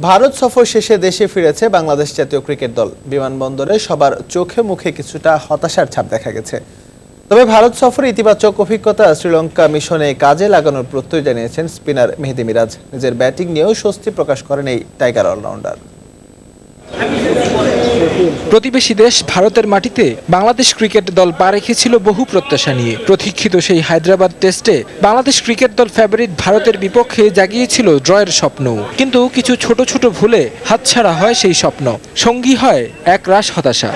ভারত সফর শেষে দেশে ফিরেছে বাংলাদেশ জাতীয় ক্রিকেট দল। বিমানবন্দরে সবার চোখে মুখে কিছুটা হতাশার ছাপ দেখা গেছে। তবে ভারত সফরে ইতিবাচক অভিজ্ঞতা শ্রীলঙ্কা মিশনে কাজে লাগানোর প্রত্যয় জানিয়েছেন স্পিনার মেহেদী মিরাজ। নিজের ব্যাটিং নিয়েও স্বস্তি প্রকাশ করেন এই টাইগার অলরাউন্ডার। প্রতিবেশী দেশ ভারতের মাটিতে বাংলাদেশ ক্রিকেট দল পা রেখেছিল বহু প্রত্যাশা নিয়ে। প্রতীক্ষিত সেই হায়দ্রাবাদ টেস্টে বাংলাদেশ ক্রিকেট দল ফেভারিট ভারতের বিপক্ষে জাগিয়েছিল ড্রয়ের স্বপ্ন, কিন্তু কিছু ছোট ছোট ভুলে হাতছাড়া হয় সেই স্বপ্ন। সঙ্গী হয় এক রাশ হতাশা।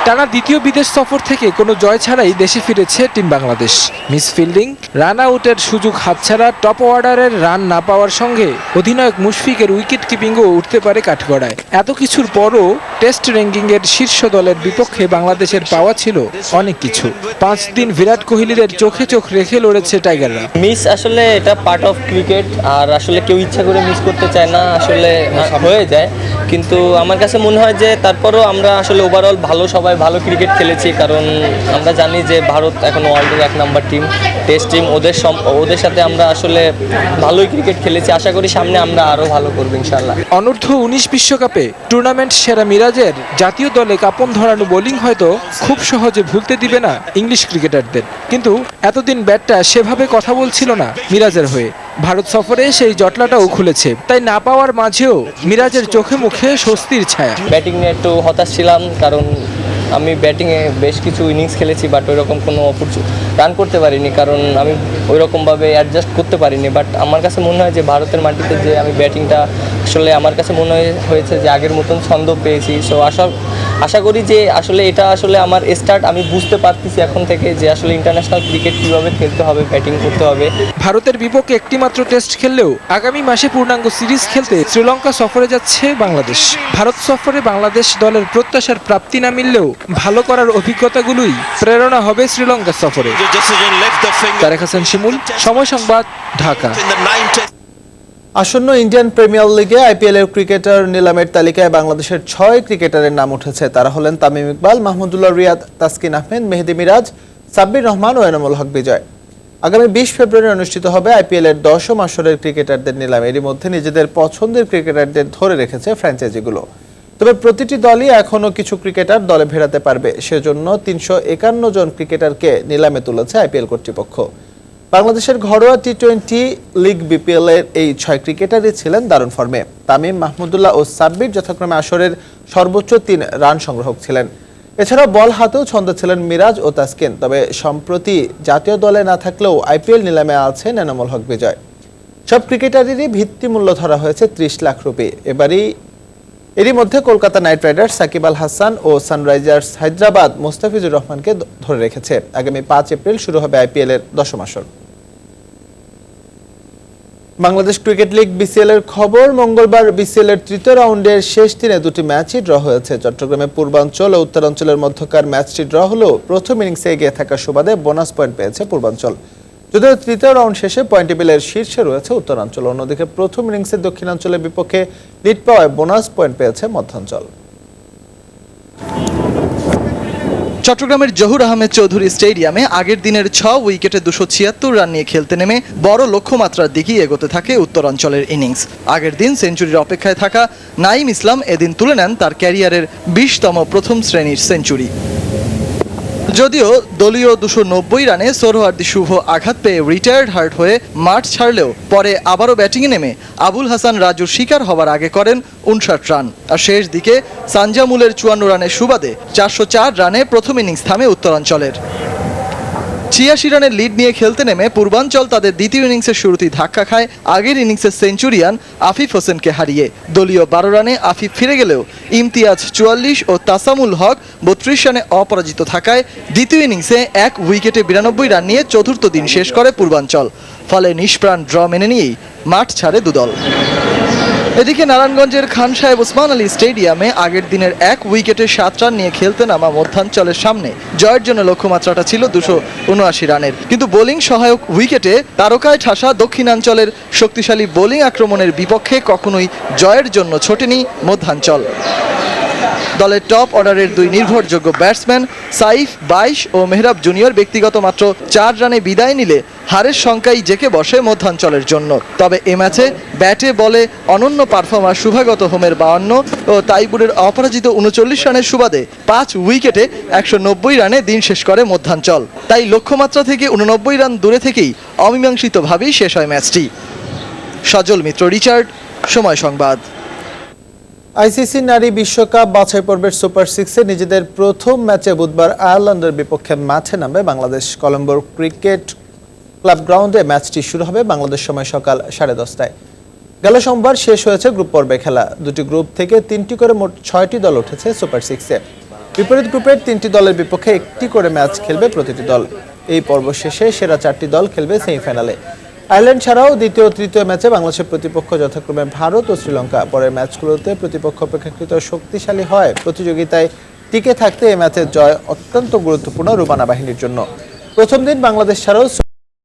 টানা দ্বিতীয় বিদেশ সফর থেকে কোনো জয় ছাড়াই দেশে ফিরেছে team Bangladesh. Miss fielding, run আউটের সুযোগ হাতছাড়া, টপ অর্ডারের রান না পাওয়ার সঙ্গে অধিনায়ক মুশফিকের উইকেট কিপিংও উঠতে পারে কাঠগড়ায়। এত কিছুর পরও টেস্ট র্যাঙ্কিংয়ের শীর্ষ দলের বিপক্ষে বাংলাদেশের পাওয়া ছিল অনেক কিছু। 5 দিন বিরাট কোহলিদের চোখে চোখ রেখে লড়েছে টাইগাররা। মিস আসলে এটা পার্ট অফ ক্রিকেট, আর আসলে কেউ ইচ্ছা করে মিস করতে চায় না, আসলে হয়ে যায়। কিন্তু আমার কাছে মনে হয় যে তারপরও আমরা আসলে ওভারঅল সবাই ভালো ক্রিকেট খেলেছি, কারণ আমরা জানি যে ভারত এখন ওয়ার্ল্ডের 1 নাম্বার টিম, টেস্ট টিম। ওদের সাথে আমরা আসলে ভালোই ক্রিকেট খেলেছি। আশা করি সামনে আমরা আরও ভালো করবো ইনশাল্লাহ। অনূর্ধ্ব 19 বিশ্বকাপে টুর্নামেন্ট সেরা মিরাজের জাতীয় দলে কাঁপন ধরানো বোলিং হয়তো খুব সহজে ভুলতে দিবে না ইংলিশ ক্রিকেটারদের, কিন্তু এতদিন ব্যাটটা সেভাবে কথা বলছিল না মিরাজের হয়ে। ভারত সফরে সেই জটলাটাও খুলেছে, তাই না পাওয়ার মাঝেও মিরাজের চোখে মুখে স্বস্তির ছায়া। ব্যাটিং নিয়ে একটু হতাশ ছিলাম, কারণ আমি ব্যাটিংয়ে বেশ কিছু ইনিংস খেলেছি, বাট ওইরকম কোনো রান করতে পারিনি, কারণ আমি ওইরকমভাবে অ্যাডজাস্ট করতে পারিনি। বাট আমার কাছে মনে হয় যে ভারতের মাটিতে যে আমি ব্যাটিংটা আসলে আমার কাছে মনে হয়েছে যে আগের মতন ছন্দ পেয়েছি। সো আশা করি যে আসলে এটা আসলে আমার স্টার্ট। আমি বুঝতে পারতেছি এখন থেকে যে আসলে ইন্টারন্যাশনাল ক্রিকেট কীভাবে খেলতে হবে, ব্যাটিং করতে হবে। ভারতের বিপক্ষে একটিমাত্র টেস্ট খেললেও আগামী মাসে পূর্ণাঙ্গ সিরিজ খেলতে শ্রীলঙ্কা সফরে যাচ্ছে বাংলাদেশ। ভারত সফরে বাংলাদেশ দলের প্রত্যাশার প্রাপ্তি না মিললেও ভালো করার অভিজ্ঞতাগুলোই প্রেরণা হবে শ্রীলঙ্কা সফরে। তারেক হাসান শিমুল, সময় সংবাদ, ঢাকা। আসন্ন ইন্ডিয়ান প্রিমিয়ার লিগে আইপিএল এর ক্রিকেটার নিলামের তালিকায় বাংলাদেশের 6 ক্রিকেটারের নাম উঠেছে। তারা হলেন তামিম ইকবাল, মাহমুদুল্লাহ রিয়াদ, তাসকিন আহমেদ, মেহেদী মিরাজ, সাব্বির রহমান ও এনামুল হক বিজয়। আগামী 20 ফেব্রুয়ারি অনুষ্ঠিত হবে আইপিএল এর 10ম আসরের ক্রিকেটারদের নিলাম। এরই মধ্যে নিজেদের পছন্দের ক্রিকেটারদের ধরে রেখেছে ফ্র্যাঞ্চাইজিগুলো। তবে প্রতিটি দলই এখনও কিছু ক্রিকেটার দলে ফেরাতে পারবে, সেজন্য 351 জন ক্রিকেটারকে নিলামে তুলেছে আইপিএল কর্তৃপক্ষ। বাংলাদেশের ঘরোয়া টি-20 লিগ বিপিএল এর এই 6 ক্রিকেটারই ছিলেন দারুণ ফর্মে। তামিম, মাহমুদুল্লাহ ও সাব্বির যথাক্রমে আসরের সর্বোচ্চ 3 রান সংগ্রাহক ছিলেন। এছাড়া বল হাতেও ছন্দে ছিলেন মিরাজ ও তাসকিন। তবে সম্প্রতি জাতীয় দলে না থাকলেও আইপিএল নিলামে আছেন এনামুল হক বিজয়। সব ক্রিকেটারেরই ভিত্তিমূল্য ধরা হয়েছে 30 লাখ রুপি। এরই মধ্যে কলকাতা নাইট রাইডার্স সাকিব আল হাসান ও সানরাইজার্স হায়দ্রাবাদ মোস্তাফিজুর রহমানকে ধরে রেখেছে। আগামী 5 এপ্রিল শুরু হবে আইপিএল এর 10ম আসর। বাংলাদেশ ক্রিকেট লিগ বিসিএল এর খবর। মঙ্গলবার বিসিএল এর 3য় রাউন্ডের শেষ দিনে 2টি ম্যাচই ড্র হয়েছে। চট্টগ্রামে পূর্বাঞ্চল ও উত্তরাঞ্চলের মধ্যকার ম্যাচটি ড্র হলেও প্রথম ইনিংসে এগিয়ে থাকার সুবাদে বোনাস পয়েন্ট পেয়েছে পূর্বাঞ্চল। যদিও 3য় রাউন্ড শেষে পয়েন্ট টেবিলের শীর্ষে রয়েছে উত্তরাঞ্চল। অন্যদিকে প্রথম ইনিংসে দক্ষিণাঞ্চলের বিপক্ষে লিড পাওয়ায় বোনাস পয়েন্ট পেয়েছে মধ্যাঞ্চল। চট্টগ্রামের জহুর আহমেদ চৌধুরী স্টেডিয়ামে আগের দিনের 6 উইকেটে 276 রান নিয়ে খেলতে নেমে বড় লক্ষ্যমাত্রার দিকেই এগোতে থাকে উত্তরাঞ্চলের ইনিংস। আগের দিন সেঞ্চুরির অপেক্ষায় থাকা নাঈম ইসলাম এদিন তুলে নেন তার ক্যারিয়ারের 20তম প্রথম শ্রেণীর সেঞ্চুরি। যদিও দলীয় 290 রানে সোহরাওয়ার্দী শুভ আঘাত পেয়ে রিটায়ার্ড হার্ট হয়ে মাঠ ছাড়লেও পরে আবারও ব্যাটিংয়ে নেমে আবুল হাসান রাজুর শিকার হওয়ার আগে করেন 59 রান। আর শেষ দিকে সানজামুলের 54 রানের সুবাদে 404 রানে প্রথম ইনিংস থামে উত্তরাঞ্চলের। 86 রানের লিড নিয়ে খেলতে নেমে পূর্বাঞ্চল তাদের দ্বিতীয় ইনিংসের শুরুতেই ধাক্কা খায় আগের ইনিংসের সেঞ্চুরিয়ান আফিফ হোসেনকে হারিয়ে। দলীয় 12 রানে আফিফ ফিরে গেলেও ইমতিয়াজ 44 ও তাসামুল হক 32 রানে অপরাজিত থাকায় দ্বিতীয় ইনিংসে 1 উইকেটে 92 রান নিয়ে চতুর্থ দিন শেষ করে পূর্বাঞ্চল। ফলে নিষ্প্রাণ ড্র মেনে নিয়েই মাঠ ছাড়ে দুদল। এদিকে নারায়ণগঞ্জের খান সাহেব ওসমান আলী স্টেডিয়ামে আগের দিনের 1 উইকেটে 7 রান নিয়ে খেলতে নামা মধ্যাঞ্চলের সামনে জয়ের জন্য লক্ষ্যমাত্রাটা ছিল 279 রানের। কিন্তু বোলিং সহায়ক উইকেটে তারকায় ঠাসা দক্ষিণাঞ্চলের শক্তিশালী বোলিং আক্রমণের বিপক্ষে কখনোই জয়ের জন্য ছোটেনি মধ্যাঞ্চল। দলের টপ অর্ডারের দুই নির্ভরযোগ্য ব্যাটসম্যান সাইফ 22 ও মেহরাব জুনিয়র ব্যক্তিগত মাত্র 4 রানে বিদায় নিলে হারের শঙ্কাই জেঁকে বসে মধ্যাঞ্চলের জন্য। তবে এ ম্যাচে ব্যাটে বলে অনন্য পারফর্মার শুভাগত হোমের 52 ও তাইবুরের অপরাজিত 39 রানের সুবাদে 5 উইকেটে 190 রানে দিন শেষ করে মধ্যাঞ্চল। তাই লক্ষ্যমাত্রা থেকে 89 রান দূরে থেকেই অমীমাংসিতভাবেই শেষ হয় ম্যাচটি। সজল মিত্র, রিচার্ড, সময় সংবাদ। আইসিসি নারী বিশ্বকাপ বাছাই পর্বের সুপার সিক্সে নিজেদের প্রথম ম্যাচে বুধবার আয়ারল্যান্ডের বিপক্ষে মাঠে নামবে বাংলাদেশ। কলম্বোর ক্রিকেট ক্লাব গ্রাউন্ডে ম্যাচটি শুরু হবে বাংলাদেশ সময় সকাল 10:30টায়। গেল সোমবার শেষ হয়েছে গ্রুপ পর্বে খেলা। দুটি গ্রুপ থেকে 3টি করে মোট 6টি দল উঠেছে সুপার সিক্সে। বিপরীত গ্রুপের 3টি দলের বিপক্ষে 1টি করে ম্যাচ খেলবে প্রতিটি দল। এই পর্ব শেষে সেরা 4টি দল খেলবে সেমিফাইনালে। আয়ারল্যান্ড ছাড়াও দ্বিতীয় ও তৃতীয় ম্যাচে বাংলাদেশের প্রতিপক্ষ যথাক্রমে ভারত ও শ্রীলঙ্কা। পরের ম্যাচগুলোতে প্রতিপক্ষ অপেক্ষাকৃত শক্তিশালী হয় প্রতিযোগিতায় টিকে থাকতে এই ম্যাচের জয় অত্যন্ত গুরুত্বপূর্ণ রুমানা বাহিনীর জন্য। প্রথম দিন বাংলাদেশ ছাড়াও